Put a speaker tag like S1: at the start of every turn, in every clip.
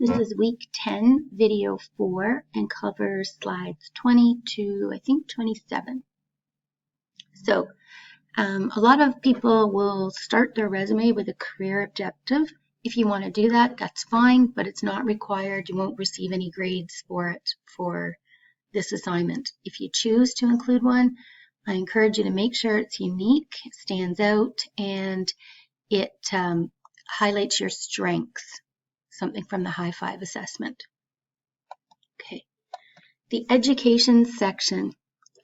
S1: This is week 10, video 4, and covers slides 20 to, I think, 27. So a lot of people will start their resume with a career objective. If you want to do that, that's fine, but it's not required. You won't receive any grades for it for this assignment. If you choose to include one, I encourage you to make sure it's unique, it stands out, and it highlights your strengths, something from the High Five assessment. Okay, the education section,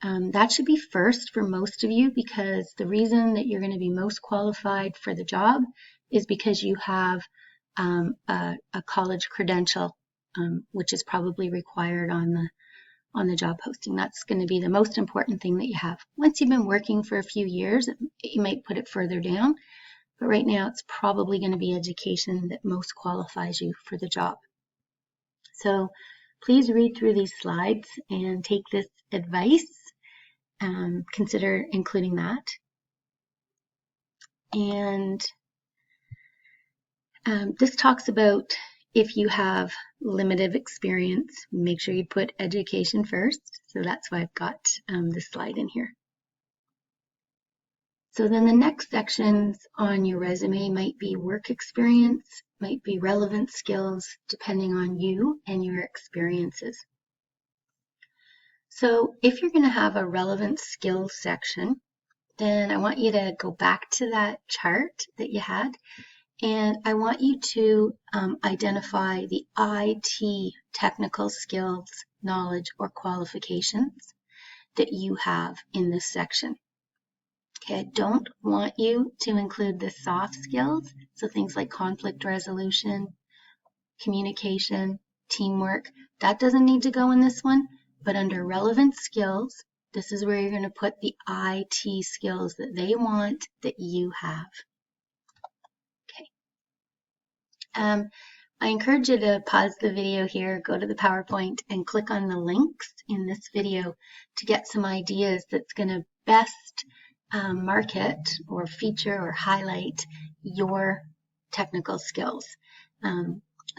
S1: that should be first for most of you, because the reason that you're going to be most qualified for the job is because you have a college credential, which is probably required on the job posting. That's going to be the most important thing that you have. Once you've been working for a few years, you might put it further down, but right now it's probably going to be education that most qualifies you for the job. So please read through these slides and take this advice. Consider including that. And this talks about if you have limited experience, make sure you put education first. So that's why I've got this slide in here. So then the next sections on your resume might be work experience, might be relevant skills, depending on you and your experiences. So if you're going to have a relevant skills section, then I want you to go back to that chart that you had, and I want you to identify the IT technical skills, knowledge, or qualifications that you have in this section. Okay, I don't want you to include the soft skills, so things like conflict resolution, communication, teamwork. That doesn't need to go in this one, but under relevant skills, this is where you're going to put the IT skills that they want that you have. Okay. I encourage you to pause the video here, go to the PowerPoint, and click on the links in this video to get some ideas that's going to best market or feature or highlight your technical skills.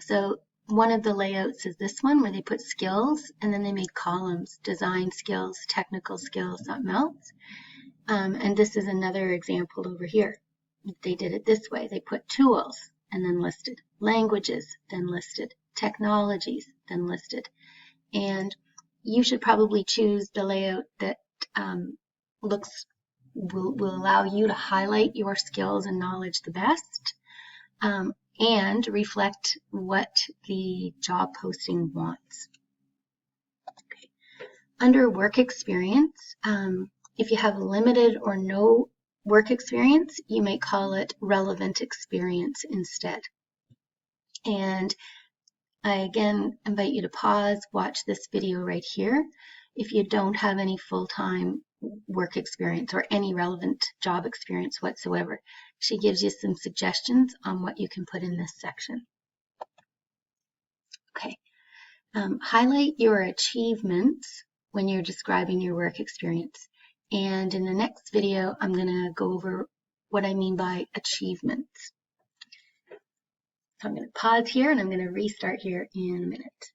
S1: So one of the layouts is this one where they put skills and then they made columns, design skills, technical skills, something else. And this is another example over here. They did it this way. They put tools and then listed, languages, then listed, technologies, then listed. And you should probably choose the layout that will allow you to highlight your skills and knowledge the best, and reflect what the job posting wants. Okay. Under work experience, if you have limited or no work experience, you may call it relevant experience instead. And I again invite you to pause, watch this video right here. If you don't have any full-time work experience or any relevant job experience whatsoever, she gives you some suggestions on what you can put in this section. Okay, highlight your achievements when you're describing your work experience. And in the next video, I'm going to go over what I mean by achievements. So I'm going to pause here and I'm going to restart here in a minute.